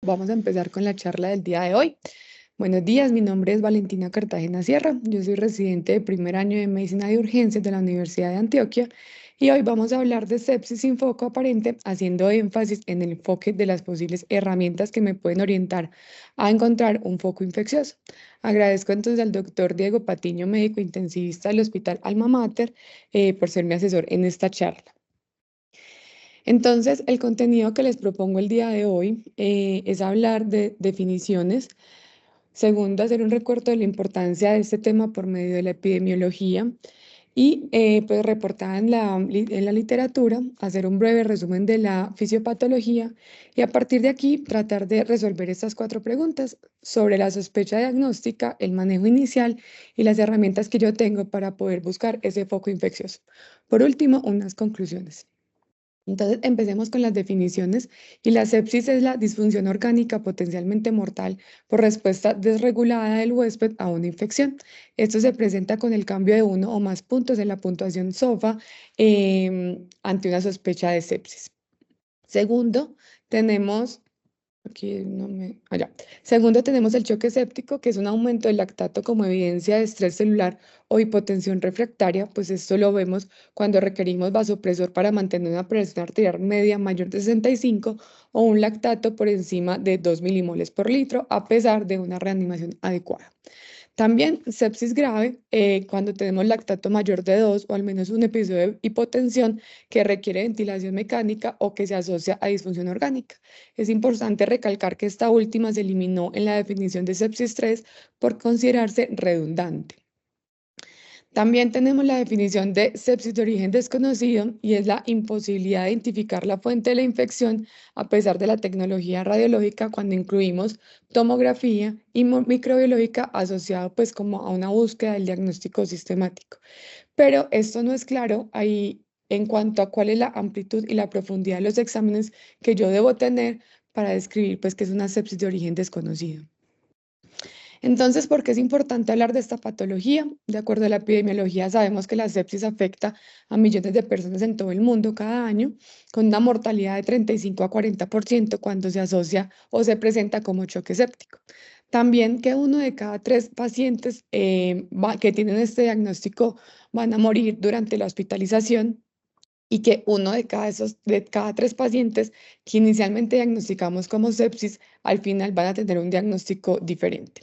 vamos a empezar con la charla del día de hoy. Buenos días, mi nombre es Valentina Cartagena Sierra, yo soy residente de primer año de Medicina de Urgencias de la Universidad de Antioquia y hoy vamos a hablar de sepsis sin foco aparente, haciendo énfasis en el enfoque de las posibles herramientas que me pueden orientar a encontrar un foco infeccioso. Agradezco entonces al doctor Diego Patiño, médico intensivista del Hospital Alma Mater, por ser mi asesor en esta charla. Entonces, el contenido que les propongo el día de hoy es hablar de definiciones. Segundo, hacer un recuento de la importancia de este tema por medio de la epidemiología y pues reportada en la literatura, hacer un breve resumen de la fisiopatología y a partir de aquí tratar de resolver estas cuatro preguntas sobre la sospecha diagnóstica, el manejo inicial y las herramientas que yo tengo para poder buscar ese foco infeccioso. Por último, unas conclusiones. Entonces, empecemos con las definiciones. Y la sepsis es la disfunción orgánica potencialmente mortal por respuesta desregulada del huésped a una infección. Esto se presenta con el cambio de uno o más puntos en la puntuación SOFA ante una sospecha de sepsis. Segundo, tenemos aquí no me. Allá. Segundo, tenemos el choque séptico, que es un aumento del lactato como evidencia de estrés celular o hipotensión refractaria, pues esto lo vemos cuando requerimos vasopresor para mantener una presión arterial media mayor de 65 o un lactato por encima de 2 milimoles por litro, a pesar de una reanimación adecuada. También sepsis grave cuando tenemos lactato mayor de 2 o al menos un episodio de hipotensión que requiere ventilación mecánica o que se asocia a disfunción orgánica. Es importante recalcar que esta última se eliminó en la definición de sepsis 3 por considerarse redundante. También tenemos la definición de sepsis de origen desconocido y es la imposibilidad de identificar la fuente de la infección a pesar de la tecnología radiológica cuando incluimos tomografía y microbiológica asociado pues como a una búsqueda del diagnóstico sistemático. Pero esto no es claro ahí en cuanto a cuál es la amplitud y la profundidad de los exámenes que yo debo tener para describir pues que es una sepsis de origen desconocido. Entonces, ¿por qué es importante hablar de esta patología? De acuerdo a la epidemiología, sabemos que la sepsis afecta a millones de personas en todo el mundo cada año, con una mortalidad de 35 a 40% cuando se asocia o se presenta como choque séptico. También que uno de cada tres pacientes que tienen este diagnóstico van a morir durante la hospitalización y que uno de cada tres pacientes que inicialmente diagnosticamos como sepsis, al final van a tener un diagnóstico diferente.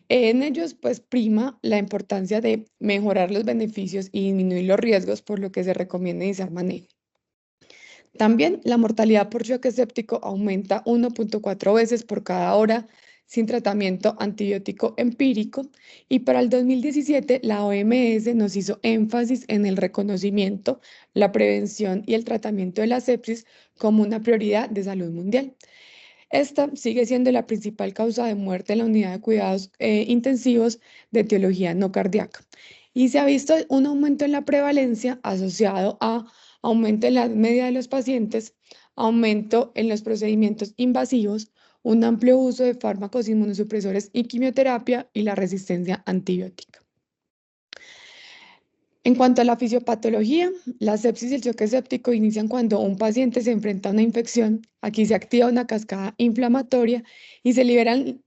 En ellos, pues prima la importancia de mejorar los beneficios y disminuir los riesgos, por lo que se recomienda iniciar manejo. También la mortalidad por choque séptico aumenta 1.4 veces por cada hora sin tratamiento antibiótico empírico y para el 2017 la OMS nos hizo énfasis en el reconocimiento, la prevención y el tratamiento de la sepsis como una prioridad de salud mundial. Esta sigue siendo la principal causa de muerte en la unidad de cuidados intensivos de etiología no cardíaca. Y se ha visto un aumento en la prevalencia asociado a aumento en la media de los pacientes, aumento en los procedimientos invasivos, un amplio uso de fármacos inmunosupresores y quimioterapia y la resistencia antibiótica. En cuanto a la fisiopatología, la sepsis y el choque séptico inician cuando un paciente se enfrenta a una infección. Aquí se activa una cascada inflamatoria y se liberan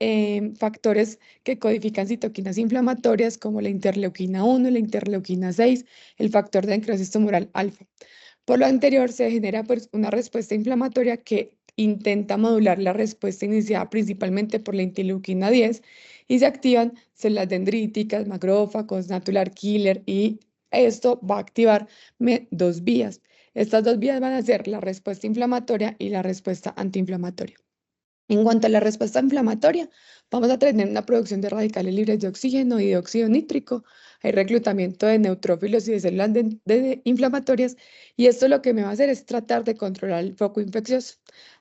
factores que codifican citoquinas inflamatorias como la interleuquina 1, la interleuquina 6, el factor de necrosis tumoral alfa. Por lo anterior, se genera pues, una respuesta inflamatoria que intenta modular la respuesta iniciada principalmente por la interleuquina 10 y se activan células dendríticas, macrófagos, natural killer y esto va a activar dos vías. Estas dos vías van a ser la respuesta inflamatoria y la respuesta antiinflamatoria. En cuanto a la respuesta inflamatoria, vamos a tener una producción de radicales libres de oxígeno y de óxido nítrico, hay reclutamiento de neutrófilos y de células inflamatorias, y esto lo que me va a hacer es tratar de controlar el foco infeccioso.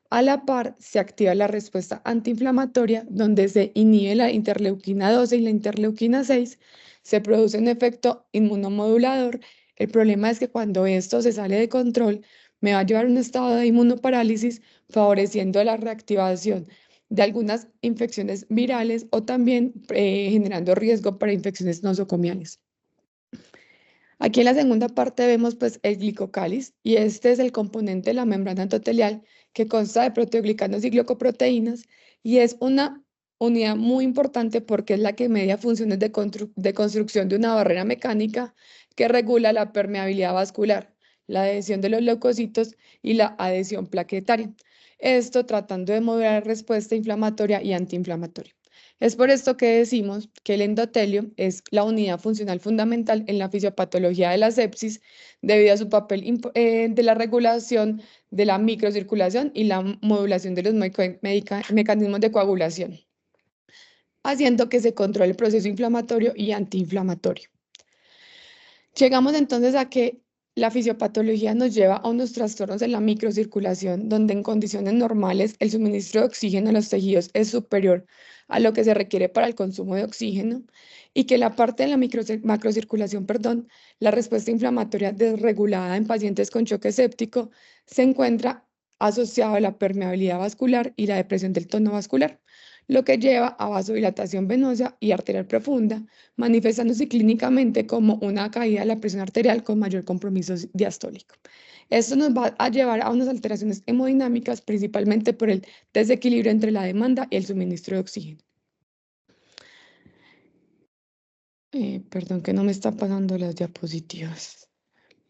A la par, se activa la respuesta antiinflamatoria, donde se inhibe la interleuquina 12 y la interleuquina 6, se produce un efecto inmunomodulador. El problema es que cuando esto se sale de control, me va a llevar a un estado de inmunoparálisis favoreciendo la reactivación de algunas infecciones virales o también generando riesgo para infecciones nosocomiales. Aquí en la segunda parte vemos pues el glicocáliz y este es el componente de la membrana endotelial que consta de proteoglicanos y glucoproteínas y es una unidad muy importante porque es la que media funciones de construcción de una barrera mecánica que regula la permeabilidad vascular, la adhesión de los leucocitos y la adhesión plaquetaria. Esto tratando de modular respuesta inflamatoria y antiinflamatoria. Es por esto que decimos que el endotelio es la unidad funcional fundamental en la fisiopatología de la sepsis debido a su papel de la regulación de la microcirculación y la modulación de los mecanismos de coagulación, haciendo que se controle el proceso inflamatorio y antiinflamatorio. Llegamos entonces a que la fisiopatología nos lleva a unos trastornos en la microcirculación, donde en condiciones normales el suministro de oxígeno a los tejidos es superior a lo que se requiere para el consumo de oxígeno, y que la parte de la macrocirculación, perdón, la respuesta inflamatoria desregulada en pacientes con choque séptico, se encuentra asociado a la permeabilidad vascular y la depresión del tono vascular, lo que lleva a vasodilatación venosa y arterial profunda, manifestándose clínicamente como una caída de la presión arterial con mayor compromiso diastólico. Esto nos va a llevar a unas alteraciones hemodinámicas, principalmente por el desequilibrio entre la demanda y el suministro de oxígeno. Perdón que no me está pasando las diapositivas.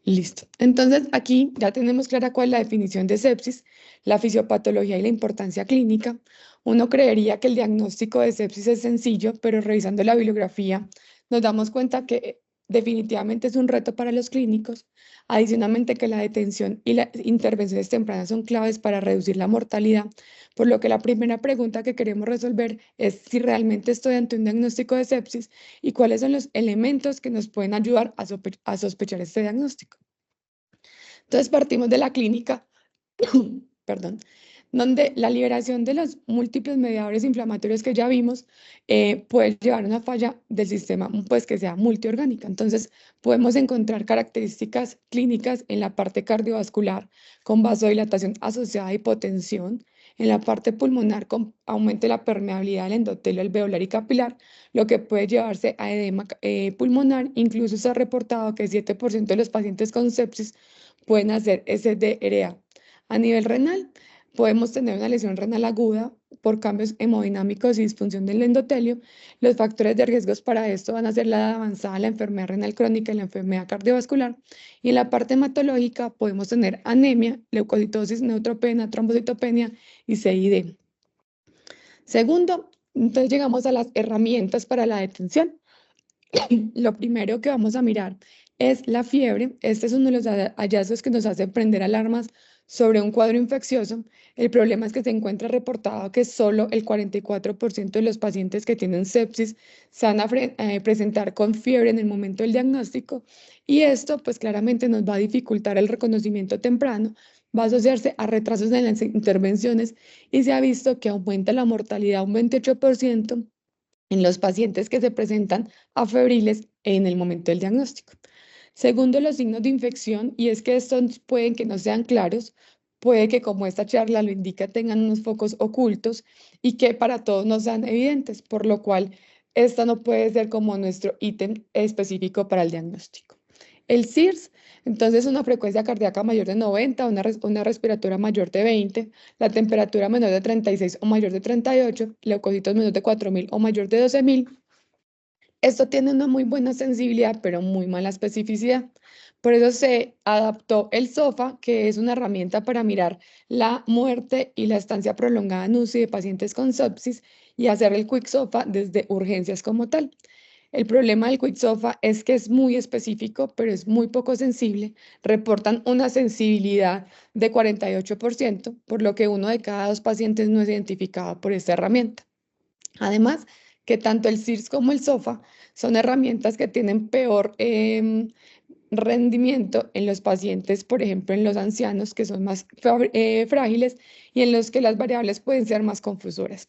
Listo. Entonces, aquí ya tenemos clara cuál es la definición de sepsis, la fisiopatología y la importancia clínica. Uno creería que el diagnóstico de sepsis es sencillo, pero revisando la bibliografía nos damos cuenta que definitivamente es un reto para los clínicos. Adicionalmente, que la detención y las intervenciones tempranas son claves para reducir la mortalidad, por lo que la primera pregunta que queremos resolver es si realmente estoy ante un diagnóstico de sepsis y cuáles son los elementos que nos pueden ayudar a sospechar este diagnóstico. Entonces partimos de la clínica, perdón, donde la liberación de los múltiples mediadores inflamatorios que ya vimos puede llevar a una falla del sistema pues, que sea multiorgánica. Entonces podemos encontrar características clínicas en la parte cardiovascular con vasodilatación asociada a hipotensión, en la parte pulmonar con aumento de la permeabilidad del endotelio alveolar y capilar, lo que puede llevarse a edema pulmonar. Incluso se ha reportado que 7% de los pacientes con sepsis pueden hacer SDRA. A nivel renal, podemos tener una lesión renal aguda por cambios hemodinámicos y disfunción del endotelio. Los factores de riesgos para esto van a ser la edad avanzada, la enfermedad renal crónica y la enfermedad cardiovascular. Y en la parte hematológica podemos tener anemia, leucocitosis, neutropenia, trombocitopenia y CID. Segundo, entonces llegamos a las herramientas para la detención. Lo primero que vamos a mirar es la fiebre. Este es uno de los hallazgos que nos hace prender alarmas sobre un cuadro infeccioso. El problema es que se encuentra reportado que solo el 44% de los pacientes que tienen sepsis se van a presentar con fiebre en el momento del diagnóstico, y esto pues claramente nos va a dificultar el reconocimiento temprano, va a asociarse a retrasos en las intervenciones y se ha visto que aumenta la mortalidad un 28% en los pacientes que se presentan afebriles en el momento del diagnóstico. Segundo, los signos de infección, y es que estos pueden que no sean claros, puede que como esta charla lo indica tengan unos focos ocultos y que para todos no sean evidentes, por lo cual esta no puede ser como nuestro ítem específico para el diagnóstico. El CIRS, entonces una frecuencia cardíaca mayor de 90, una respiratoria mayor de 20, la temperatura menor de 36 o mayor de 38, leucocitos menor de 4000 o mayor de 12000. Esto tiene una muy buena sensibilidad, pero muy mala especificidad. Por eso se adaptó el SOFA, que es una herramienta para mirar la muerte y la estancia prolongada en UCI de pacientes con sepsis y hacer el Quick SOFA desde urgencias como tal. El problema del Quick SOFA es que es muy específico, pero es muy poco sensible. Reportan una sensibilidad de 48%, por lo que uno de cada dos pacientes no es identificado por esta herramienta. Además, que tanto el CIRS como el SOFA son herramientas que tienen peor rendimiento en los pacientes, por ejemplo, en los ancianos que son más frágiles y en los que las variables pueden ser más confusoras.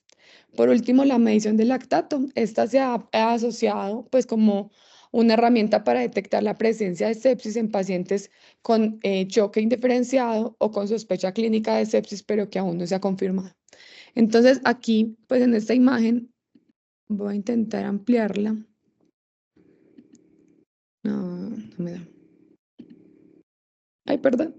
Por último, la medición del lactato. Esta se ha asociado pues como una herramienta para detectar la presencia de sepsis en pacientes con choque indiferenciado o con sospecha clínica de sepsis, pero que aún no se ha confirmado. Entonces, aquí, pues en esta imagen, voy a intentar ampliarla. No, no me da. Ay, perdón.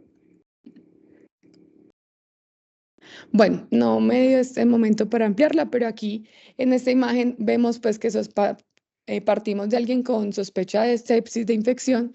Bueno, no me dio este momento para ampliarla, pero aquí en esta imagen vemos pues que partimos de alguien con sospecha de sepsis, de infección.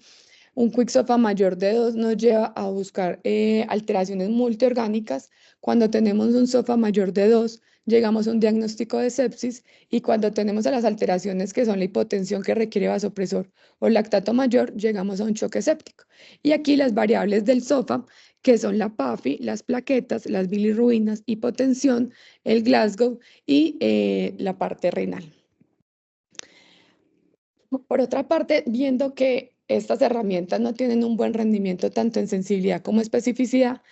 Un Quicksofa mayor de 2 nos lleva a buscar alteraciones multiorgánicas. Cuando tenemos un SOFA mayor de 2, llegamos a un diagnóstico de sepsis y cuando tenemos a las alteraciones que son la hipotensión que requiere vasopresor o lactato mayor, llegamos a un choque séptico. Y aquí las variables del SOFA, que son la PAFI, las plaquetas, las bilirrubinas, hipotensión, el Glasgow y la parte renal. Por otra parte, viendo que estas herramientas no tienen un buen rendimiento tanto en sensibilidad como especificidad,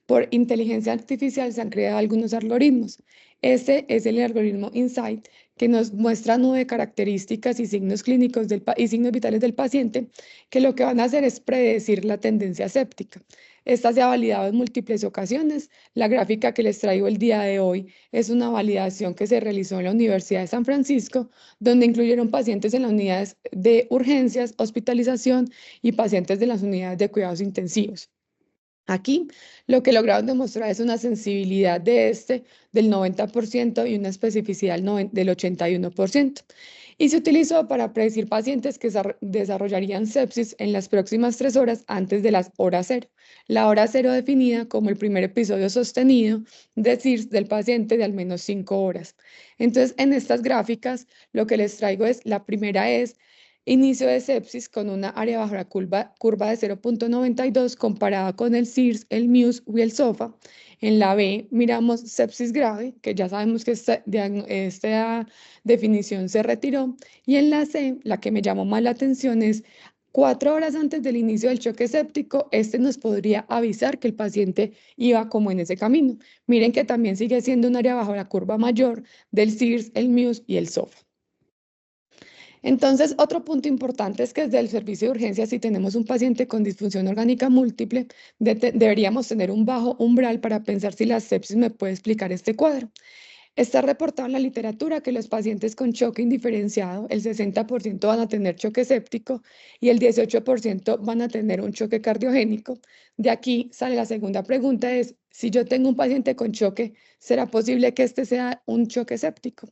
por inteligencia artificial se han creado algunos algoritmos. Este es el algoritmo Insight, que nos muestra 9 características y signos clínicos y signos vitales del paciente, que lo que van a hacer es predecir la tendencia séptica. Esta se ha validado en múltiples ocasiones. La gráfica que les traigo el día de hoy es una validación que se realizó en la Universidad de San Francisco, donde incluyeron pacientes en las unidades de urgencias, hospitalización y pacientes de las unidades de cuidados intensivos. Aquí lo que lograron demostrar es una sensibilidad de este del 90% y una especificidad del 81%. Y se utilizó para predecir pacientes que desarrollarían sepsis en las próximas 3 horas antes de las horas cero. La hora cero definida como el primer episodio sostenido de CIRS del paciente de al menos 5 horas. Entonces, en estas gráficas, lo que les traigo es, la primera es inicio de sepsis con una área bajo la curva de 0,92 comparada con el CIRS, el MUSE y el SOFA. En la B miramos sepsis grave, que ya sabemos que esta definición se retiró. Y en la C, la que me llamó más la atención es 4 horas antes del inicio del choque séptico, este nos podría avisar que el paciente iba como en ese camino. Miren que también sigue siendo un área bajo la curva mayor del CIRS, el MUSE y el SOFA. Entonces, otro punto importante es que desde el servicio de urgencias, si tenemos un paciente con disfunción orgánica múltiple, deberíamos tener un bajo umbral para pensar si la sepsis me puede explicar este cuadro. Está reportado en la literatura que los pacientes con choque indiferenciado, el 60% van a tener choque séptico y el 18% van a tener un choque cardiogénico. De aquí sale la segunda pregunta, es, si yo tengo un paciente con choque, ¿será posible que este sea un choque séptico?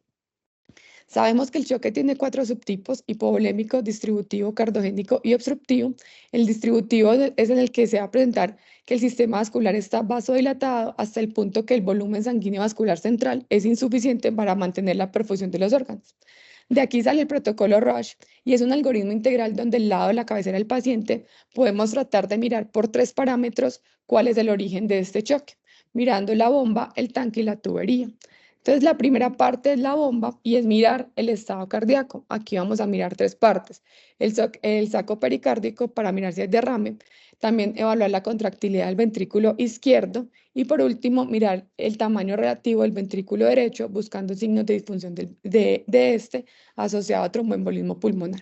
Sabemos que el choque tiene 4 subtipos: hipovolémico, distributivo, cardogénico y obstructivo. El distributivo es en el que se va a presentar que el sistema vascular está vasodilatado hasta el punto que el volumen sanguíneo vascular central es insuficiente para mantener la perfusión de los órganos. De aquí sale el protocolo Rush y es un algoritmo integral donde al lado de la cabecera del paciente podemos tratar de mirar por 3 parámetros cuál es el origen de este choque, mirando la bomba, el tanque y la tubería. Entonces, la primera parte es la bomba y es mirar el estado cardíaco. Aquí vamos a mirar 3 partes. El saco pericárdico para mirar si hay derrame. También evaluar la contractilidad del ventrículo izquierdo. Y por último, mirar el tamaño relativo del ventrículo derecho, buscando signos de disfunción de este asociado a tromboembolismo pulmonar.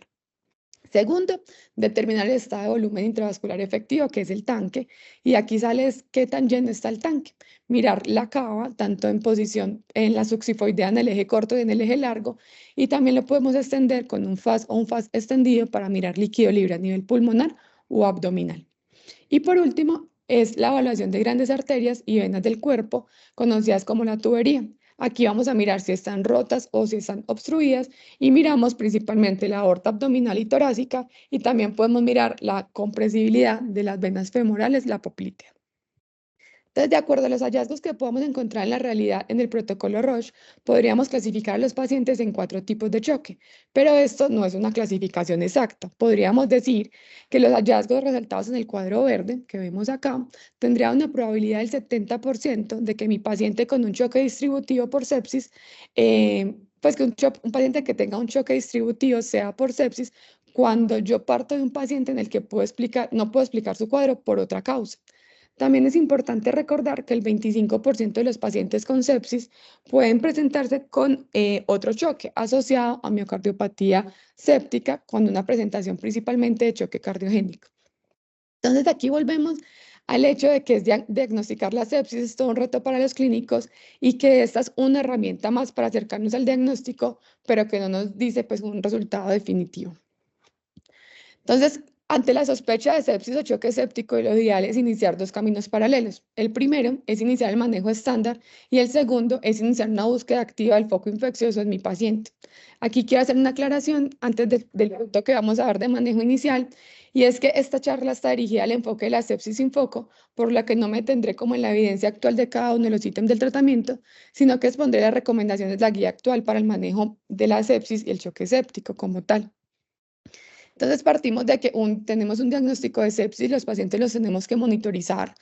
Segundo, determinar el estado de volumen intravascular efectivo, que es el tanque, y aquí sale qué tan lleno está el tanque. Mirar la cava, tanto en posición en la suxifoidea en el eje corto y en el eje largo, y también lo podemos extender con un FAS o un FAS extendido para mirar líquido libre a nivel pulmonar o abdominal. Y por último, es la evaluación de grandes arterias y venas del cuerpo, conocidas como la tubería. Aquí vamos a mirar si están rotas o si están obstruidas y miramos principalmente la aorta abdominal y torácica y también podemos mirar la compresibilidad de las venas femorales, la poplitea. Entonces, de acuerdo a los hallazgos que podamos encontrar en la realidad en el protocolo Roche, podríamos clasificar a los pacientes en 4 tipos de choque, pero esto no es una clasificación exacta. Podríamos decir que los hallazgos resaltados en el cuadro verde que vemos acá tendrían una probabilidad del 70% de que mi paciente con un choque distributivo por sepsis, pues que un paciente que tenga un choque distributivo sea por sepsis, cuando yo parto de un paciente en el que no puedo explicar su cuadro por otra causa. También es importante recordar que el 25% de los pacientes con sepsis pueden presentarse con otro choque asociado a miocardiopatía séptica, con una presentación principalmente de choque cardiogénico. Entonces, aquí volvemos al hecho de que diagnosticar la sepsis es todo un reto para los clínicos y que esta es una herramienta más para acercarnos al diagnóstico, pero que no nos dice pues un resultado definitivo. Entonces, Ante la sospecha de sepsis o choque séptico, lo ideal es iniciar dos caminos paralelos. El primero es iniciar el manejo estándar y el segundo es iniciar una búsqueda activa del foco infeccioso en mi paciente. Aquí quiero hacer una aclaración antes del punto que vamos a dar de manejo inicial, y es que esta charla está dirigida al enfoque de la sepsis sin foco, por lo que no me tendré como en la evidencia actual de cada uno de los ítems del tratamiento, sino que expondré las recomendaciones de la guía actual para el manejo de la sepsis y el choque séptico como tal. Entonces partimos de que tenemos un diagnóstico de sepsis, los pacientes los tenemos que monitorizar.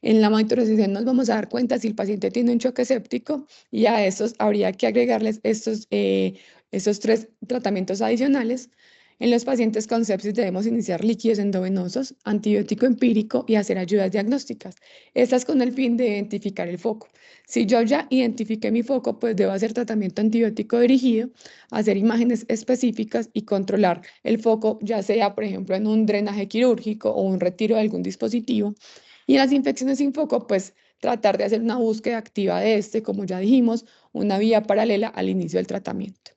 En la monitorización nos vamos a dar cuenta si el paciente tiene un choque séptico, y a esos habría que agregarles estos tres tratamientos adicionales. En los pacientes con sepsis debemos iniciar líquidos endovenosos, antibiótico empírico y hacer ayudas diagnósticas. Estas con el fin de identificar el foco. Si yo ya identifiqué mi foco, pues debo hacer tratamiento antibiótico dirigido, hacer imágenes específicas y controlar el foco, ya sea, por ejemplo, en un drenaje quirúrgico o un retiro de algún dispositivo. Y en las infecciones sin foco, pues tratar de hacer una búsqueda activa de este, como ya dijimos, una vía paralela al inicio del tratamiento.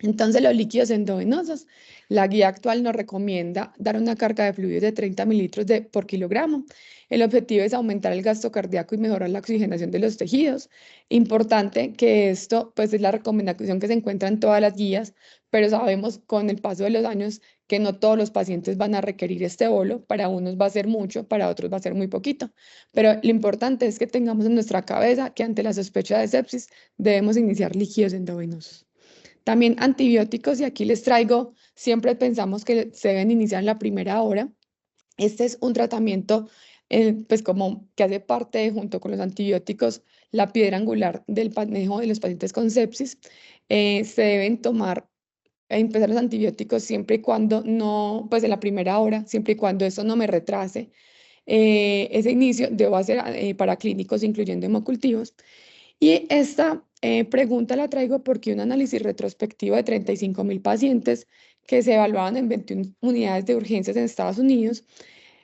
Entonces, los líquidos endovenosos, la guía actual nos recomienda dar una carga de fluidos de 30 mililitros por kilogramo. El objetivo es aumentar el gasto cardíaco y mejorar la oxigenación de los tejidos. Importante que esto, pues, es la recomendación que se encuentra en todas las guías, pero sabemos con el paso de los años que no todos los pacientes van a requerir este bolo. Para unos va a ser mucho, para otros va a ser muy poquito. Pero lo importante es que tengamos en nuestra cabeza que ante la sospecha de sepsis debemos iniciar líquidos endovenosos. También antibióticos, y aquí les traigo, siempre pensamos que se deben iniciar en la primera hora. Este es un tratamiento, pues como que hace parte, junto con los antibióticos, la piedra angular del manejo de los pacientes con sepsis. Se deben tomar, empezar los antibióticos siempre y cuando no, pues en la primera hora, siempre y cuando eso no me retrase. Ese inicio debo hacer para clínicos, incluyendo hemocultivos. Y esta pregunta la traigo porque un análisis retrospectivo de 35.000 pacientes que se evaluaban en 21 unidades de urgencias en Estados Unidos,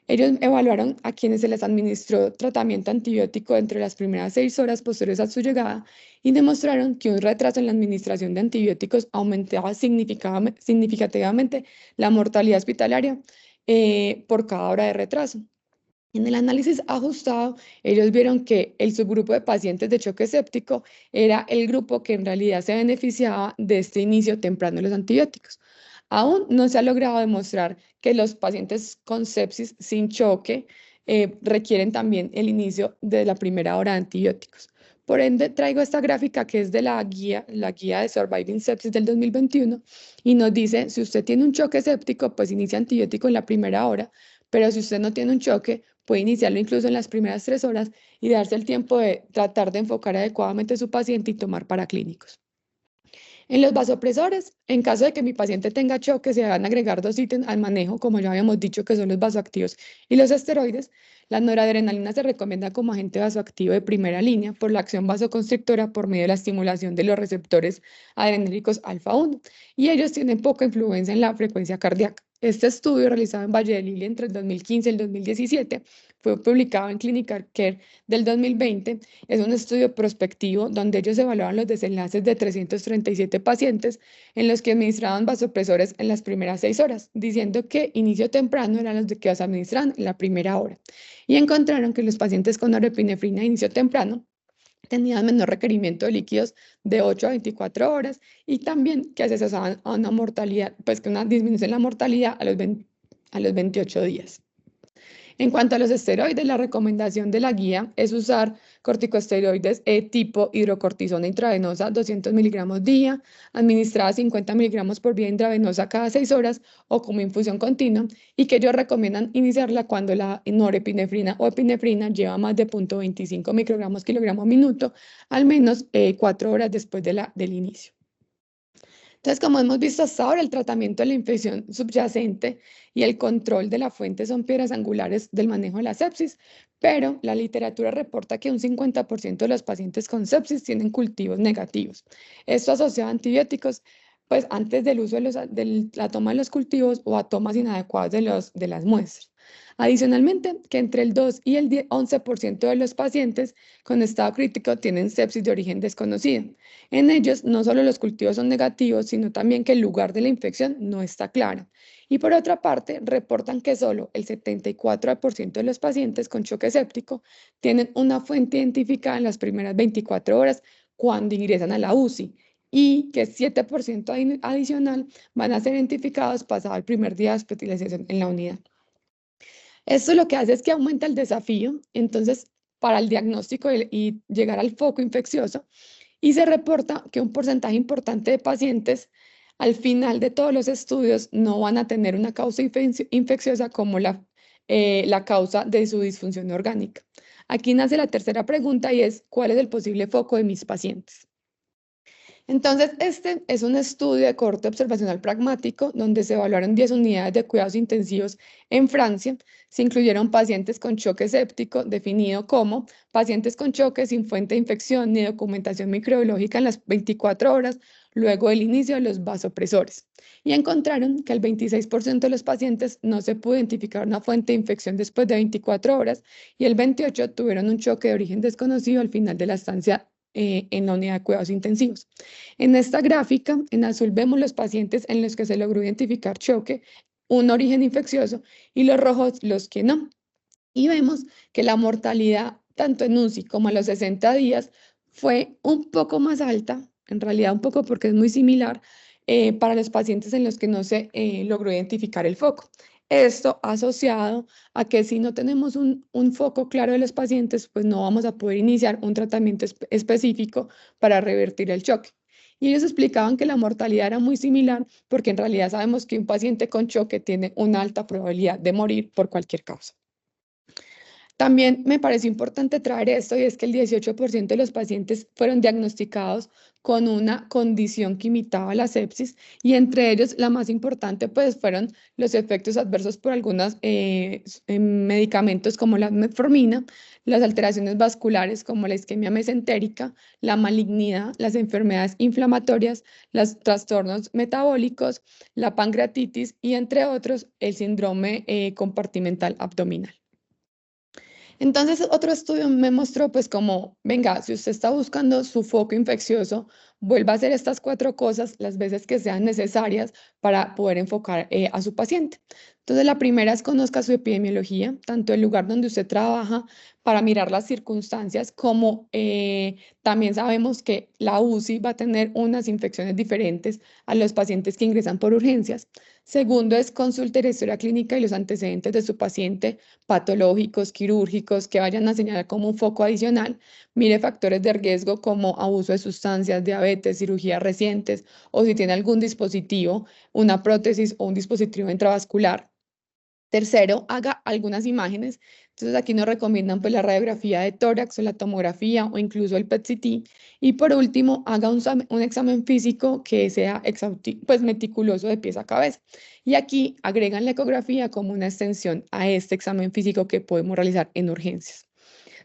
ellos evaluaron a quienes se les administró tratamiento antibiótico dentro de las primeras 6 horas posteriores a su llegada, y demostraron que un retraso en la administración de antibióticos aumentaba significativamente la mortalidad hospitalaria por cada hora de retraso. En el análisis ajustado, ellos vieron que el subgrupo de pacientes de choque séptico era el grupo que en realidad se beneficiaba de este inicio temprano de los antibióticos. Aún no se ha logrado demostrar que los pacientes con sepsis sin choque requieren también el inicio de la primera hora de antibióticos. Por ende, traigo esta gráfica que es de la guía de Surviving Sepsis del 2021, y nos dice, si usted tiene un choque séptico, pues inicia antibiótico en la primera hora, pero si usted no tiene un choque, puede iniciarlo incluso en las primeras 3 horas y darse el tiempo de tratar de enfocar adecuadamente a su paciente y tomar paraclínicos. En los vasopresores, en caso de que mi paciente tenga choque, se van a agregar dos ítems al manejo, como ya habíamos dicho, que son los vasoactivos y los esteroides. La noradrenalina se recomienda como agente vasoactivo de primera línea por la acción vasoconstrictora por medio de la estimulación de los receptores adrenérgicos alfa 1, y ellos tienen poca influencia en la frecuencia cardíaca. Este estudio, realizado en Valle de Lili entre el 2015 y el 2017, fue publicado en Clinical Care del 2020. Es un estudio prospectivo donde ellos evaluaban los desenlaces de 337 pacientes en los que administraban vasopresores en las primeras 6 horas, diciendo que inicio temprano eran los que se administran en la primera hora. Y encontraron que los pacientes con norepinefrina de inicio temprano tenían menor requerimiento de líquidos de 8 a 24 horas, y también que se asociaban a una mortalidad, pues que una disminución en la mortalidad a los 28 días. En cuanto a los esteroides, la recomendación de la guía es usar corticosteroides tipo hidrocortisona intravenosa 200 miligramos día, administrada 50 miligramos por vía intravenosa cada 6 horas o como infusión continua, y que ellos recomiendan iniciarla cuando la norepinefrina o epinefrina lleva más de 0.25 microgramos kilogramo minuto, al menos 4 horas después del inicio. Entonces, como hemos visto hasta ahora, el tratamiento de la infección subyacente y el control de la fuente son piedras angulares del manejo de la sepsis, pero la literatura reporta que un 50% de los pacientes con sepsis tienen cultivos negativos. Esto asociado a antibióticos, pues antes del uso de la toma de los cultivos o a tomas inadecuadas de las muestras. Adicionalmente, que entre el 2 y el 11% de los pacientes con estado crítico tienen sepsis de origen desconocido. En ellos, no solo los cultivos son negativos, sino también que el lugar de la infección no está claro. Y por otra parte, reportan que solo el 74% de los pacientes con choque séptico tienen una fuente identificada en las primeras 24 horas cuando ingresan a la UCI y que 7% adicional van a ser identificados pasado el primer día de hospitalización en la unidad. Esto lo que hace es que aumenta el desafío, entonces, para el diagnóstico y llegar al foco infeccioso, y se reporta que un porcentaje importante de pacientes al final de todos los estudios no van a tener una causa infecciosa como la causa de su disfunción orgánica. Aquí nace la tercera pregunta y es, ¿cuál es el posible foco de mis pacientes? Entonces, este es un estudio de corte observacional pragmático donde se evaluaron 10 unidades de cuidados intensivos en Francia. Se incluyeron pacientes con choque séptico, definido como pacientes con choque sin fuente de infección ni documentación microbiológica en las 24 horas luego del inicio de los vasopresores. Y encontraron que el 26% de los pacientes no se pudo identificar una fuente de infección después de 24 horas y el 28% tuvieron un choque de origen desconocido al final de la estancia en la unidad de cuidados intensivos. En esta gráfica, en azul vemos los pacientes en los que se logró identificar choque, un origen infeccioso, y los rojos los que no. Y vemos que la mortalidad, tanto en UCI como a los 60 días, fue un poco más alta, en realidad un poco porque es muy similar, para los pacientes en los que no se logró identificar el foco. Esto asociado a que si no tenemos un foco claro de los pacientes, pues no vamos a poder iniciar un tratamiento específico para revertir el choque. Y ellos explicaban que la mortalidad era muy similar porque en realidad sabemos que un paciente con choque tiene una alta probabilidad de morir por cualquier causa. También me pareció importante traer esto y es que el 18% de los pacientes fueron diagnosticados con una condición que imitaba la sepsis y entre ellos la más importante pues fueron los efectos adversos por algunos medicamentos como la metformina, las alteraciones vasculares como la isquemia mesentérica, la malignidad, las enfermedades inflamatorias, los trastornos metabólicos, la pancreatitis y entre otros el síndrome compartimental abdominal. Entonces, otro estudio me mostró, pues, como, venga, si usted está buscando su foco infeccioso, vuelva a hacer estas 4 cosas las veces que sean necesarias para poder enfocar a su paciente. Entonces, la primera es conozca su epidemiología, tanto el lugar donde usted trabaja, para mirar las circunstancias, como también sabemos que la UCI va a tener unas infecciones diferentes a los pacientes que ingresan por urgencias. Segundo es consulte la historia clínica y los antecedentes de su paciente patológicos, quirúrgicos, que vayan a señalar como un foco adicional. Mire factores de riesgo como abuso de sustancias, diabetes, cirugías recientes o si tiene algún dispositivo, una prótesis o un dispositivo intravascular. Tercero, haga algunas imágenes. Entonces aquí nos recomiendan pues la radiografía de tórax o la tomografía o incluso el PET-CT. Y por último, haga un examen físico que sea pues meticuloso de pies a cabeza. Y aquí agregan la ecografía como una extensión a este examen físico que podemos realizar en urgencias.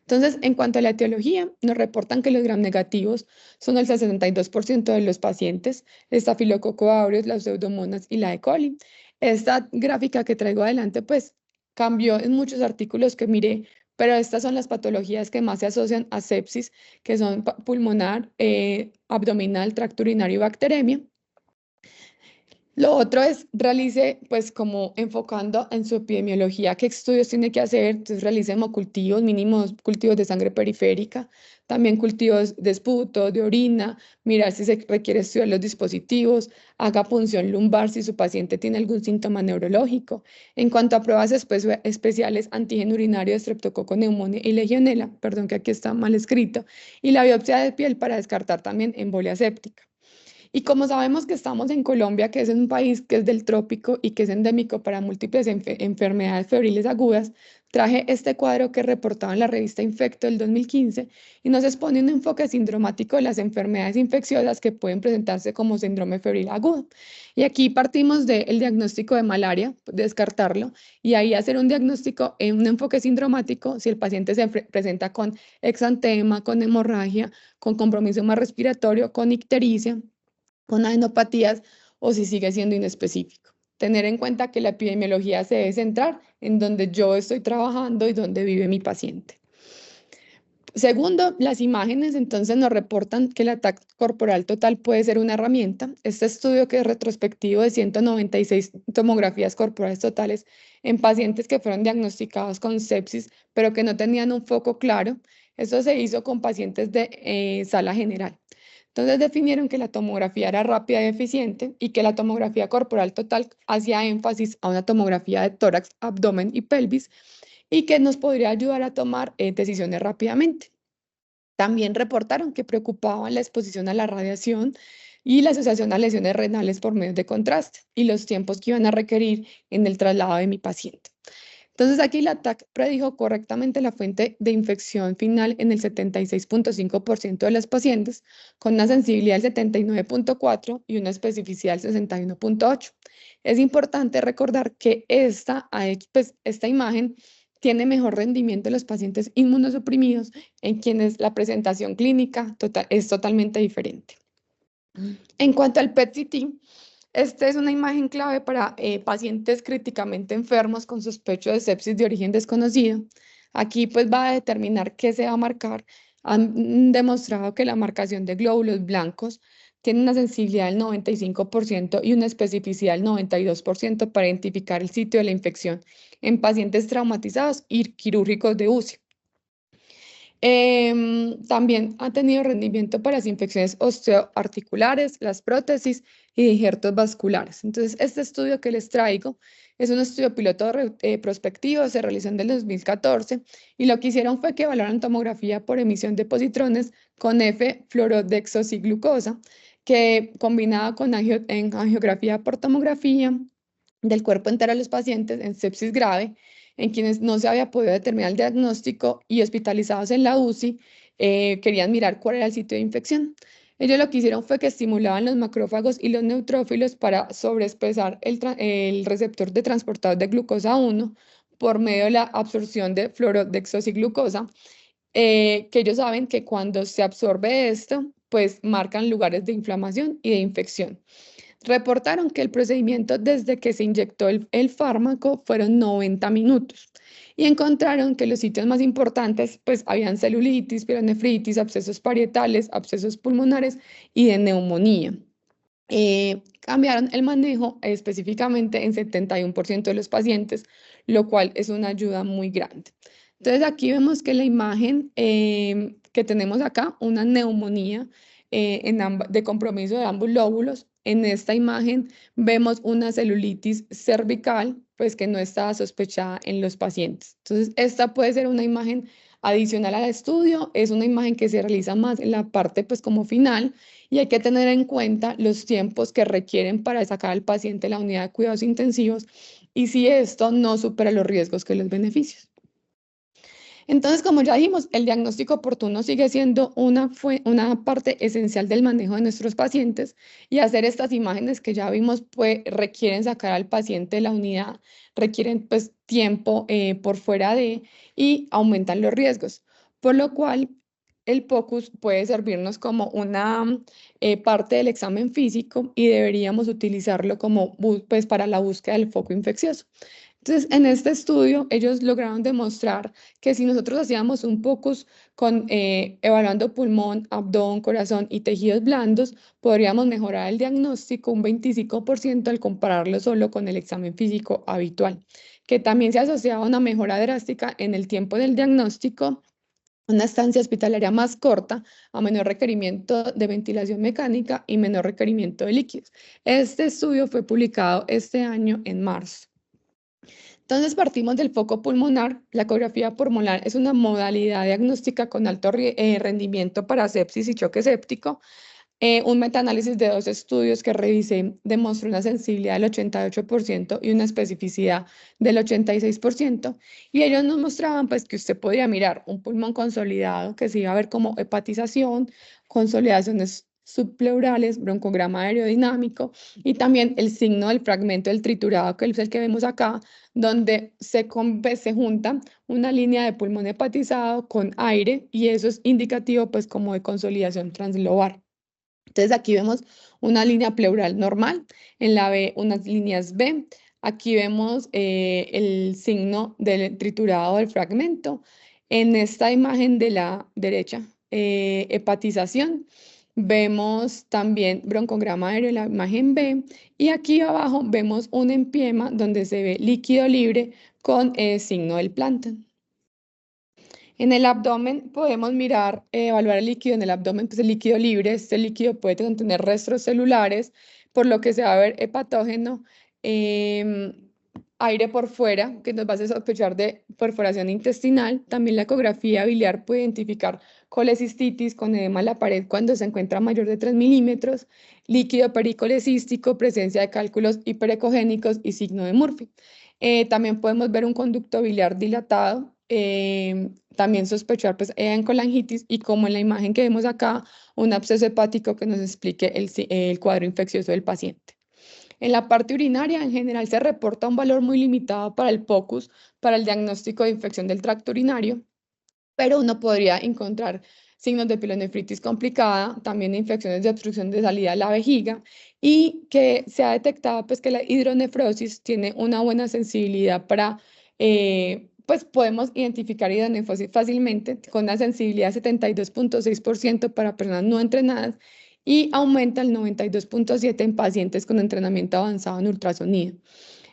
Entonces, en cuanto a la etiología, nos reportan que los gram negativos son el 62% de los pacientes, el estafilococo aureus, las pseudomonas y la E. coli. Esta gráfica que traigo adelante, pues cambió en muchos artículos que miré, pero estas son las patologías que más se asocian a sepsis, que son pulmonar, abdominal, tracto urinario y bacteremia. Lo otro es realice, pues como enfocando en su epidemiología, qué estudios tiene que hacer, entonces realice hemocultivos, mínimos cultivos de sangre periférica, también cultivos de esputo, de orina, mirar si se requiere estudiar los dispositivos, haga punción lumbar si su paciente tiene algún síntoma neurológico. En cuanto a pruebas especiales, antígeno urinario de Streptococcus pneumoniae y Legionella, perdón que aquí está mal escrito, y la biopsia de piel para descartar también embolia séptica. Y como sabemos que estamos en Colombia, que es un país que es del trópico y que es endémico para múltiples enfermedades febriles agudas, traje este cuadro que reportaba en la revista Infecto del 2015 y nos expone un enfoque sindromático de las enfermedades infecciosas que pueden presentarse como síndrome febril agudo. Y aquí partimos del diagnóstico de malaria, descartarlo, y ahí hacer un diagnóstico en un enfoque sindromático si el paciente se presenta con exantema, con hemorragia, con compromiso más respiratorio, con ictericia, con adenopatías o si sigue siendo inespecífico. tener en cuenta que la epidemiología se debe centrar en donde yo estoy trabajando y donde vive mi paciente. Segundo, las imágenes entonces nos reportan que el ataque corporal total puede ser una herramienta. Este estudio, que es retrospectivo de 196 tomografías corporales totales en pacientes que fueron diagnosticados con sepsis, pero que no tenían un foco claro, esto se hizo con pacientes de sala general. Entonces definieron que la tomografía era rápida y eficiente y que la tomografía corporal total hacía énfasis a una tomografía de tórax, abdomen y pelvis, y que nos podría ayudar a tomar decisiones rápidamente. También reportaron que preocupaban la exposición a la radiación y la asociación a lesiones renales por medio de contraste y los tiempos que iban a requerir en el traslado de mi paciente. Entonces aquí la TAC predijo correctamente la fuente de infección final en el 76.5% de los pacientes, con una sensibilidad del 79.4% y una especificidad del 61.8%. Es importante recordar que esta imagen tiene mejor rendimiento en los pacientes inmunosuprimidos, en quienes la presentación clínica es totalmente diferente. En cuanto al PET-CT, esta es una imagen clave para pacientes críticamente enfermos con sospecho de sepsis de origen desconocido. Aquí pues va a determinar qué se va a marcar. Han demostrado que la marcación de glóbulos blancos tiene una sensibilidad del 95% y una especificidad del 92% para identificar el sitio de la infección en pacientes traumatizados y quirúrgicos de UCI. También ha tenido rendimiento para las infecciones osteoarticulares, las prótesis y injertos vasculares. Entonces, este estudio que les traigo es un estudio piloto prospectivo, se realizó en el 2014 y lo que hicieron fue que evaluaron tomografía por emisión de positrones con F-fluorodexoxiglucosa, que combinada con angiografía por tomografía del cuerpo entero de los pacientes en sepsis grave, en quienes no se había podido determinar el diagnóstico y hospitalizados en la UCI, querían mirar cuál era el sitio de infección. Ellos lo que hicieron fue que estimulaban los macrófagos y los neutrófilos para sobreexpresar el receptor de transportador de glucosa 1 por medio de la absorción de fluorodexoxiglucosa, que ellos saben que cuando se absorbe esto, pues marcan lugares de inflamación y de infección. Reportaron que el procedimiento desde que se inyectó el fármaco fueron 90 minutos y encontraron que los sitios más importantes pues habían celulitis, pielonefritis, abscesos parietales, abscesos pulmonares y de neumonía. Cambiaron el manejo específicamente en 71% de los pacientes, lo cual es una ayuda muy grande. Entonces aquí vemos que la imagen que tenemos acá, una neumonía de compromiso de ambos lóbulos. En esta imagen vemos una celulitis cervical, pues que no estaba sospechada en los pacientes. Entonces esta puede ser una imagen adicional al estudio, es una imagen que se realiza más en la parte pues como final, y hay que tener en cuenta los tiempos que requieren para sacar al paciente de la unidad de cuidados intensivos y si esto no supera los riesgos que los beneficios. Entonces, como ya dijimos, el diagnóstico oportuno sigue siendo una parte esencial del manejo de nuestros pacientes, y hacer estas imágenes que ya vimos pues, requieren sacar al paciente de la unidad, requieren pues tiempo por fuera y aumentan los riesgos, por lo cual el POCUS puede servirnos como una parte del examen físico y deberíamos utilizarlo como pues, para la búsqueda del foco infeccioso. Entonces, en este estudio, ellos lograron demostrar que si nosotros hacíamos un POCUS evaluando pulmón, abdomen, corazón y tejidos blandos, podríamos mejorar el diagnóstico un 25% al compararlo solo con el examen físico habitual, que también se asociaba a una mejora drástica en el tiempo del diagnóstico, una estancia hospitalaria más corta, a menor requerimiento de ventilación mecánica y menor requerimiento de líquidos. Este estudio fue publicado este año en marzo. Entonces partimos del foco pulmonar. La ecografía pulmonar es una modalidad diagnóstica con alto rendimiento para sepsis y choque séptico. Un metaanálisis de 2 estudios que revisé demostró una sensibilidad del 88% y una especificidad del 86%. Y ellos nos mostraban pues, que usted podría mirar un pulmón consolidado, que se iba a ver como hepatización, consolidaciones subpleurales, broncograma aerodinámico y también el signo del fragmento del triturado, que es el que vemos acá, donde se junta una línea de pulmón hepatizado con aire, y eso es indicativo pues como de consolidación translobar. Entonces aquí vemos una línea pleural normal, en la B unas líneas B. Aquí vemos el signo del triturado del fragmento. En esta imagen de la derecha, hepatización. Vemos también broncograma aéreo en la imagen B. Y aquí abajo vemos un empiema donde se ve líquido libre con el signo del plancton. En el abdomen podemos mirar, evaluar el líquido en el abdomen, pues el líquido libre, este líquido puede contener restos celulares, por lo que se va a ver hepatógeno, em, aire por fuera, que nos va a hacer sospechar de perforación intestinal. También la ecografía biliar puede identificar colecistitis con edema en la pared cuando se encuentra mayor de 3 milímetros, líquido pericolecístico, presencia de cálculos hiperecogénicos y signo de Murphy. También podemos ver un conducto biliar dilatado, también sospechar pues, en colangitis y como en la imagen que vemos acá, un absceso hepático que nos explique el cuadro infeccioso del paciente. En la parte urinaria, en general, se reporta un valor muy limitado para el POCUS, para el diagnóstico de infección del tracto urinario, pero uno podría encontrar signos de pielonefritis complicada, también infecciones de obstrucción de salida a la vejiga y que se ha detectado pues que la hidronefrosis tiene una buena sensibilidad para, pues podemos identificar hidronefrosis fácilmente con una sensibilidad de 72,6% para personas no entrenadas y aumenta el 92,7% en pacientes con entrenamiento avanzado en ultrasonido.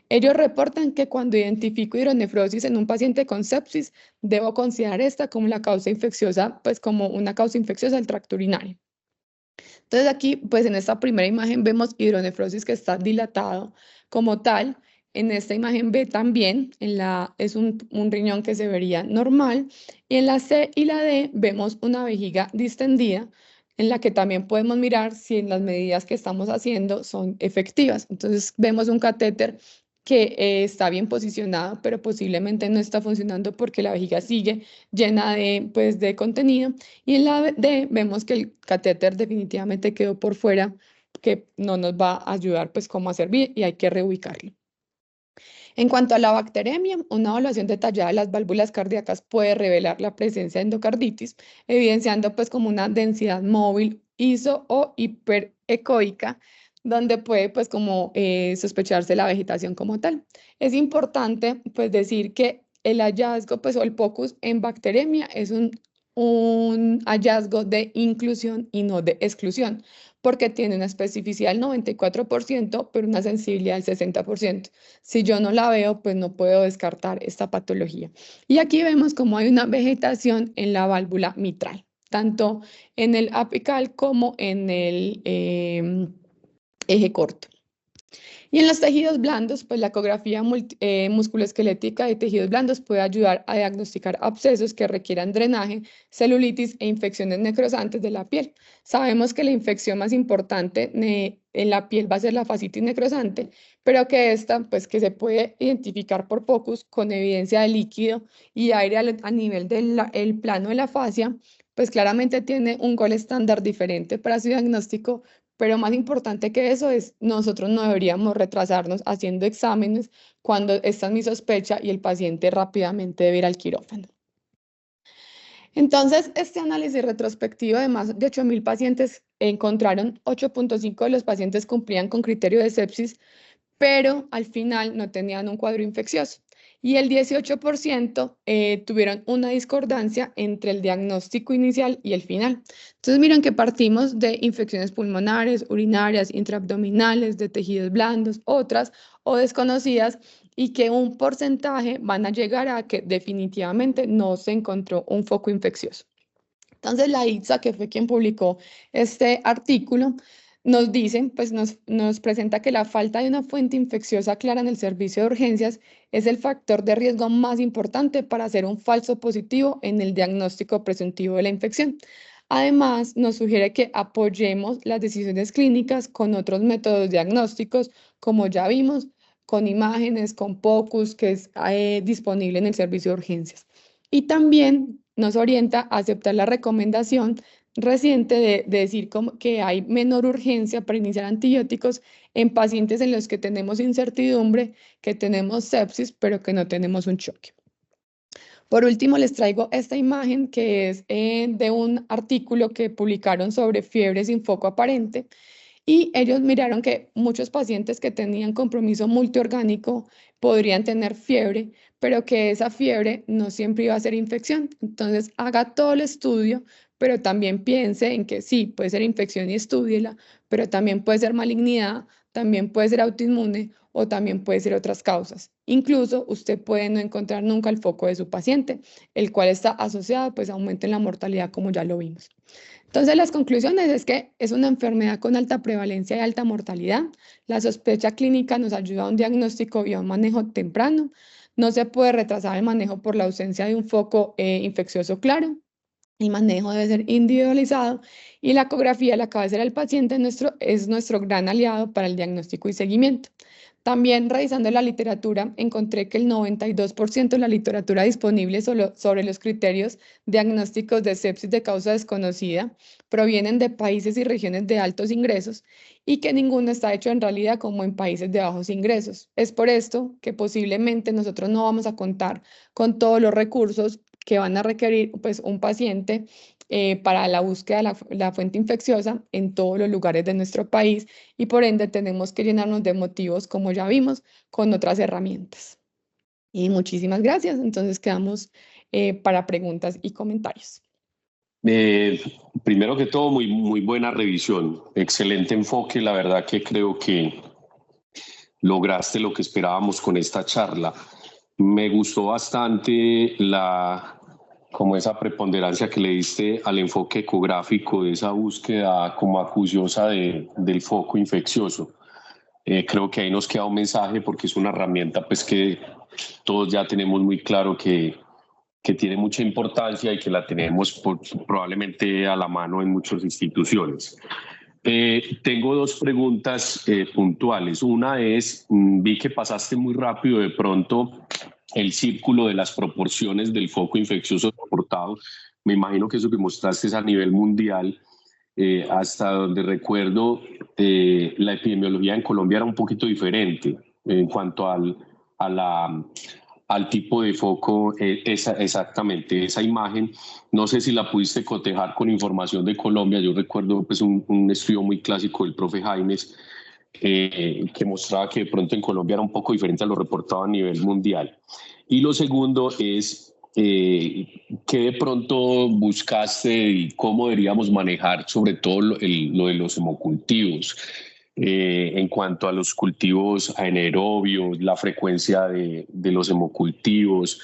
Ellos reportan que cuando identifico hidronefrosis en un paciente con sepsis, debo considerar esta como la causa infecciosa, pues como una causa infecciosa del tracto urinario. Entonces aquí, pues en esta primera imagen vemos hidronefrosis que está dilatado como tal. En esta imagen B también, es un riñón que se vería normal. Y en la C y la D vemos una vejiga distendida, en la que también podemos mirar si en las medidas que estamos haciendo son efectivas. Entonces vemos un catéter que está bien posicionado, pero posiblemente no está funcionando porque la vejiga sigue llena de, pues, de contenido. Y en la D vemos que el catéter definitivamente quedó por fuera, que no nos va a ayudar pues como a servir y hay que reubicarlo. En cuanto a la bacteremia, una evaluación detallada de las válvulas cardíacas puede revelar la presencia de endocarditis, evidenciando pues como una densidad móvil iso o hiperecoica, donde puede pues como sospecharse la vegetación como tal. Es importante pues decir que el hallazgo pues o el POCUS en bacteremia es un hallazgo de inclusión y no de exclusión, porque tiene una especificidad del 94%, pero una sensibilidad del 60%. Si yo no la veo, pues no puedo descartar esta patología. Y aquí vemos cómo hay una vegetación en la válvula mitral, tanto en el apical como en el eje corto. Y en los tejidos blandos, pues la ecografía musculoesquelética de tejidos blandos puede ayudar a diagnosticar abscesos que requieran drenaje, celulitis e infecciones necrosantes de la piel. Sabemos que la infección más importante en la piel va a ser la fascitis necrosante, pero que esta, pues que se puede identificar por POCUS con evidencia de líquido y aire a nivel del plano de la fascia, pues claramente tiene un gol estándar diferente para su diagnóstico, pero más importante que eso es, nosotros no deberíamos retrasarnos haciendo exámenes cuando esta es mi sospecha y el paciente rápidamente debe ir al quirófano. Entonces, este análisis retrospectivo de más de 8.000 pacientes encontraron 8,5 de los pacientes cumplían con criterio de sepsis, pero al final no tenían un cuadro infeccioso. Y el 18% tuvieron una discordancia entre el diagnóstico inicial y el final. Entonces, miren que partimos de infecciones pulmonares, urinarias, intraabdominales, de tejidos blandos, otras o desconocidas, y que un porcentaje van a llegar a que definitivamente no se encontró un foco infeccioso. Entonces, la ITSA, que fue quien publicó este artículo, nos dice, pues nos presenta que la falta de una fuente infecciosa clara en el servicio de urgencias es el factor de riesgo más importante para hacer un falso positivo en el diagnóstico presuntivo de la infección. Además, nos sugiere que apoyemos las decisiones clínicas con otros métodos diagnósticos, como ya vimos, con imágenes, con POCUS, que es disponible en el servicio de urgencias. Y también nos orienta a aceptar la recomendación reciente de decir que hay menor urgencia para iniciar antibióticos en pacientes en los que tenemos incertidumbre, que tenemos sepsis, pero que no tenemos un choque. Por último, les traigo esta imagen que es de un artículo que publicaron sobre fiebre sin foco aparente. Y ellos miraron que muchos pacientes que tenían compromiso multiorgánico podrían tener fiebre, pero que esa fiebre no siempre iba a ser infección. Entonces, haga todo el estudio, pero también piense en que sí, puede ser infección y estúdiela, pero también puede ser malignidad, también puede ser autoinmune o también puede ser otras causas. Incluso usted puede no encontrar nunca el foco de su paciente, el cual está asociado pues a aumento en la mortalidad, como ya lo vimos. Entonces, las conclusiones es que es una enfermedad con alta prevalencia y alta mortalidad. La sospecha clínica nos ayuda a un diagnóstico y a un manejo temprano. No se puede retrasar el manejo por la ausencia de un foco infeccioso claro. El manejo debe ser individualizado y la ecografía de la cabecera del paciente es nuestro gran aliado para el diagnóstico y seguimiento. También revisando la literatura, encontré que el 92% de la literatura disponible sobre los criterios diagnósticos de sepsis de causa desconocida provienen de países y regiones de altos ingresos y que ninguno está hecho en realidad como en países de bajos ingresos. Es por esto que posiblemente nosotros no vamos a contar con todos los recursos que van a requerir pues, un paciente para la búsqueda de la fuente infecciosa en todos los lugares de nuestro país y por ende tenemos que llenarnos de motivos, como ya vimos, con otras herramientas. Y muchísimas gracias. Entonces quedamos para preguntas y comentarios. Eh, Primero que todo, muy buena revisión, excelente enfoque. La verdad que creo que lograste lo que esperábamos con esta charla. Me gustó bastante como esa preponderancia que le diste al enfoque ecográfico de esa búsqueda como acuciosa del foco infeccioso. Creo que ahí nos queda un mensaje porque es una herramienta pues que todos ya tenemos muy claro que tiene mucha importancia y que la tenemos probablemente a la mano en muchas instituciones. Tengo dos preguntas puntuales. Una es, vi que pasaste muy rápido de pronto el círculo de las proporciones del foco infeccioso reportado. Me imagino que eso que mostraste es a nivel mundial. Hasta donde recuerdo, la epidemiología en Colombia era un poquito diferente en cuanto a la, al tipo de foco, exactamente esa imagen. No sé si la pudiste cotejar con información de Colombia. Yo recuerdo pues, un estudio muy clásico del profe Jaimes que mostraba que de pronto en Colombia era un poco diferente a lo reportado a nivel mundial. Y lo segundo es qué de pronto buscaste y cómo deberíamos manejar sobre todo lo de los hemocultivos. En cuanto a los cultivos anaerobios, la frecuencia de los hemocultivos,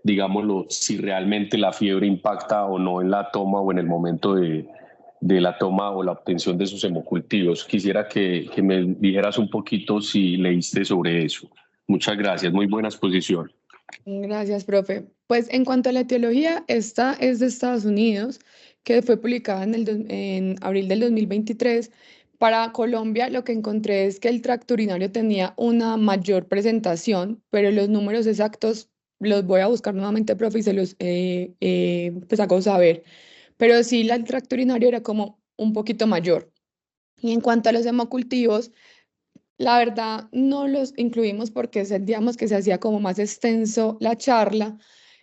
digámoslo, si realmente la fiebre impacta o no en la toma o en el momento de la toma o la obtención de sus hemocultivos. Quisiera que me dijeras un poquito si leíste sobre eso. Muchas gracias, muy buena exposición. Gracias, profe. Pues en cuanto a la etiología, esta es de Estados Unidos, que fue publicada en abril del 2023. Para Colombia, lo que encontré es que el tracto urinario tenía una mayor presentación, pero los números exactos los voy a buscar nuevamente, profe, y se los pues hago saber. Pero sí, el tracto urinario era como un poquito mayor. Y en cuanto a los hemocultivos, la verdad, no los incluimos porque sentíamos que se hacía como más extenso la charla.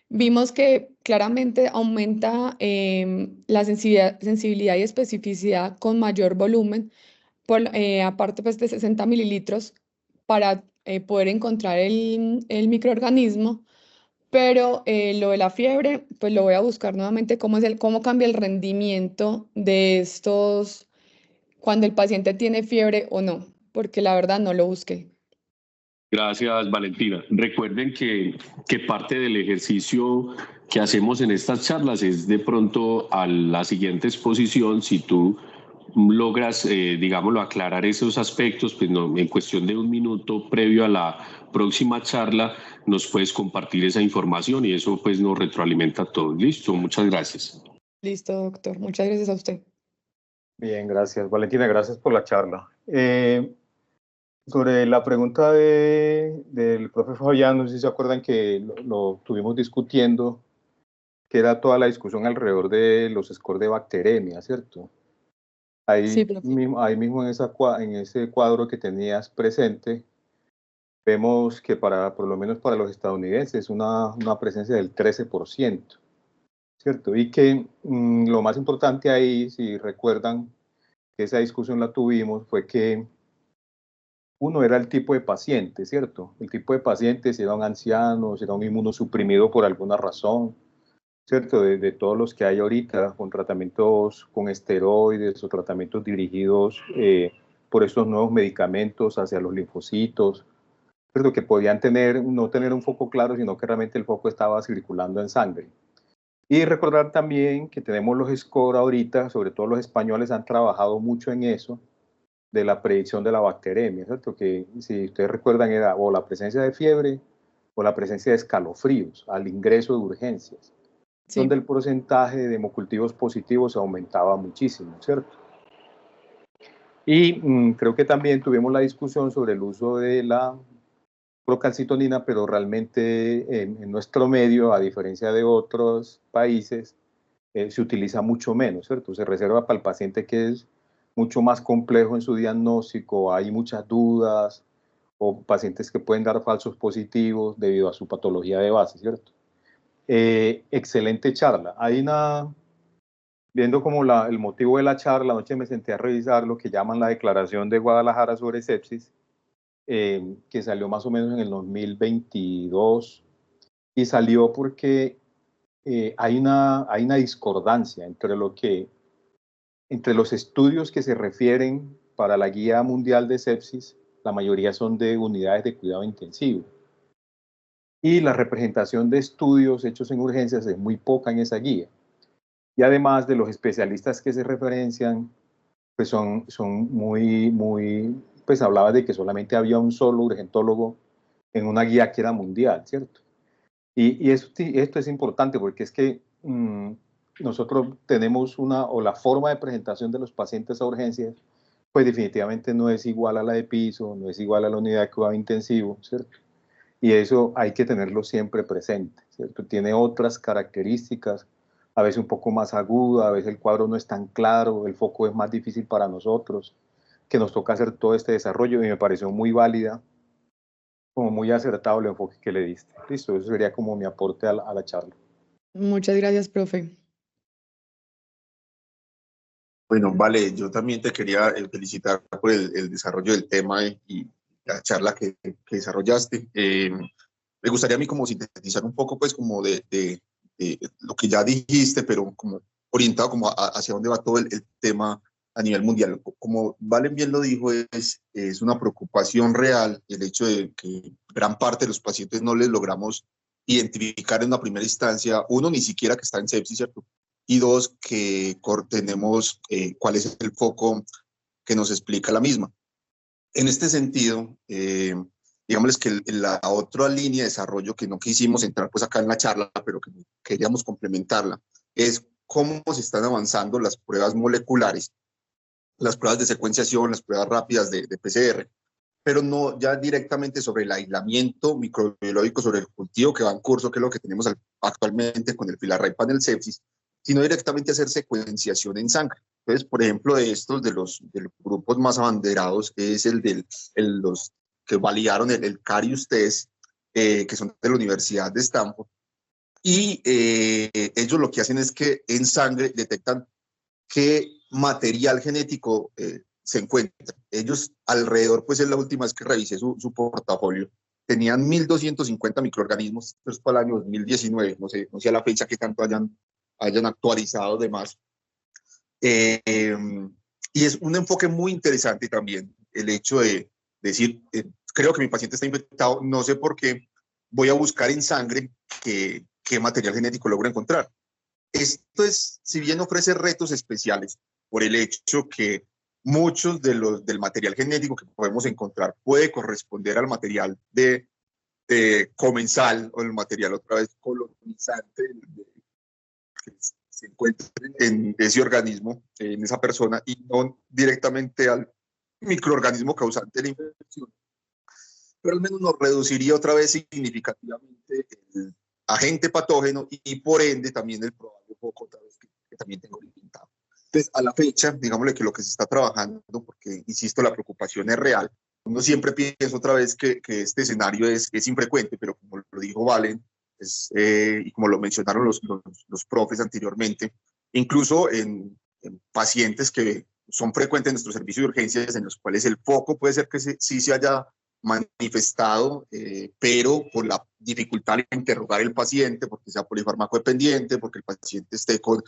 Vimos que claramente aumenta la sensibilidad y especificidad con mayor volumen, aparte pues, de 60 mililitros, para poder encontrar el microorganismo. Pero lo de la fiebre, pues lo voy a buscar nuevamente cómo cambia el rendimiento de estos cuando el paciente tiene fiebre o no, porque la verdad no lo busqué. Gracias, Valentina. Recuerden que parte del ejercicio que hacemos en estas charlas es de pronto a la siguiente exposición, si tú logras, digámoslo, aclarar esos aspectos, pues no, en cuestión de un minuto previo a la próxima charla, nos puedes compartir esa información y eso pues nos retroalimenta a todos. Listo, muchas gracias. Listo, doctor. Muchas gracias a usted. Bien, gracias. Valentina, gracias por la charla. Sobre la pregunta del profe Fabián, no sé si se acuerdan que lo tuvimos discutiendo, que era toda la discusión alrededor de los scores de bacteremia, ¿cierto? Sí, Ahí profe. mismo en ese cuadro que tenías presente, vemos que por lo menos para los estadounidenses, una presencia del 13%, ¿cierto? Y que lo más importante ahí, si recuerdan que esa discusión la tuvimos, fue que uno era el tipo de paciente, ¿cierto? El tipo de paciente, si era un anciano, si era un inmunosuprimido por alguna razón, ¿cierto? De todos los que hay ahorita, con tratamientos con esteroides o tratamientos dirigidos por estos nuevos medicamentos hacia los linfocitos, ¿cierto? Que podían no tener un foco claro, sino que realmente el foco estaba circulando en sangre. Y recordar también que tenemos los SCORE ahorita, sobre todo los españoles han trabajado mucho en eso, de la predicción de la bacteremia, ¿cierto? Que si ustedes recuerdan era o la presencia de fiebre o la presencia de escalofríos al ingreso de urgencias, Sí. donde el porcentaje de hemocultivos positivos aumentaba muchísimo, ¿cierto? Y creo que también tuvimos la discusión sobre el uso de la procalcitonina, pero realmente en nuestro medio, a diferencia de otros países, se utiliza mucho menos, ¿cierto? Se reserva para el paciente que es mucho más complejo en su diagnóstico, hay muchas dudas, o pacientes que pueden dar falsos positivos debido a su patología de base, ¿cierto? Excelente charla. Viendo como el motivo de la charla, anoche me senté a revisar lo que llaman la Declaración de Guadalajara sobre sepsis, que salió más o menos en el 2022, y salió porque hay una discordancia entre los estudios que se refieren para la Guía Mundial de Sepsis, la mayoría son de unidades de cuidado intensivo. Y la representación de estudios hechos en urgencias es muy poca en esa guía. Y además de los especialistas que se referencian, pues son pues hablaba de que solamente había un solo urgentólogo en una guía que era mundial, ¿cierto? Y esto es importante porque es que nosotros tenemos o la forma de presentación de los pacientes a urgencias, pues definitivamente no es igual a la de piso, no es igual a la unidad de cuidado intensivo, ¿cierto? Y eso hay que tenerlo siempre presente, ¿cierto? Tiene otras características, a veces un poco más aguda, a veces el cuadro no es tan claro, el foco es más difícil para nosotros, que nos toca hacer todo este desarrollo y me pareció muy válida, como muy acertado el enfoque que le diste. Listo, eso sería como mi aporte a la charla. Muchas gracias, profe. Bueno, vale, yo también te quería felicitar por el desarrollo del tema y la charla que desarrollaste. Me gustaría a mí como sintetizar un poco, pues, como de lo que ya dijiste, pero como orientado como hacia dónde va todo el tema a nivel mundial. Como Valen bien lo dijo, es una preocupación real el hecho de que gran parte de los pacientes no les logramos identificar en una primera instancia, uno, ni siquiera que está en sepsis, ¿cierto? Y dos, que tenemos cuál es el foco que nos explica la misma. En este sentido, digámosles que la otra línea de desarrollo que no quisimos entrar pues acá en la charla, pero que queríamos complementarla, es cómo se están avanzando las pruebas moleculares, las pruebas de secuenciación, las pruebas rápidas de PCR, pero no ya directamente sobre el aislamiento microbiológico, sobre el cultivo que va en curso, que es lo que tenemos actualmente con el Filarray Panel Sepsis, sino directamente hacer secuenciación en sangre. Entonces, por ejemplo, de los grupos más abanderados es los que validaron el Carius Test, que son de la Universidad de Stanford, y ellos lo que hacen es que en sangre detectan qué material genético se encuentra. Ellos alrededor, pues es la última vez que revisé su portafolio, tenían 1.250 microorganismos, esto es para el año 2019, no sé a la fecha que tanto hayan actualizado de más. Y es un enfoque muy interesante también, el hecho de decir, creo que mi paciente está infectado, no sé por qué, voy a buscar en sangre qué material genético logro encontrar. Esto es, si bien ofrece retos especiales, por el hecho que muchos del material genético que podemos encontrar puede corresponder al material de comensal o el material otra vez colonizante que se encuentra en ese organismo, en esa persona, y no directamente al microorganismo causante de la infección. Pero al menos nos reduciría otra vez significativamente el agente patógeno y por ende también el probable foco otra vez que también tengo limitado. Entonces, a la fecha, digámosle que lo que se está trabajando, porque insisto, la preocupación es real, uno siempre piensa otra vez que este escenario es infrecuente, pero como lo dijo Valen, y como lo mencionaron los profes anteriormente, incluso en pacientes que son frecuentes en nuestro servicio de urgencias, en los cuales el foco puede ser que sí se haya manifestado, pero por la dificultad de interrogar al paciente, porque sea polifarmaco dependiente, porque el paciente esté con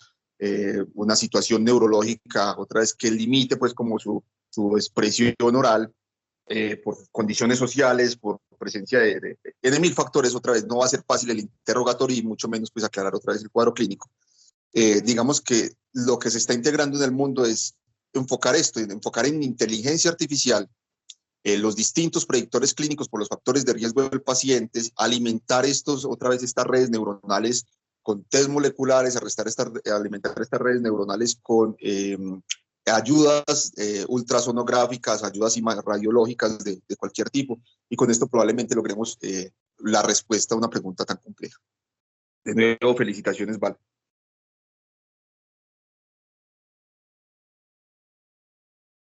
una situación neurológica, otra vez que limite pues como su expresión oral, por condiciones sociales, por presencia de mil factores, otra vez no va a ser fácil el interrogatorio y mucho menos pues aclarar otra vez el cuadro clínico. Digamos que lo que se está integrando en el mundo es enfocar en inteligencia artificial, los distintos predictores clínicos por los factores de riesgo del paciente, alimentar otra vez estas redes neuronales con test moleculares, alimentar estas redes neuronales con ayudas ultrasonográficas, ayudas radiológicas de cualquier tipo, y con esto probablemente logremos la respuesta a una pregunta tan compleja. De nuevo, felicitaciones, Val.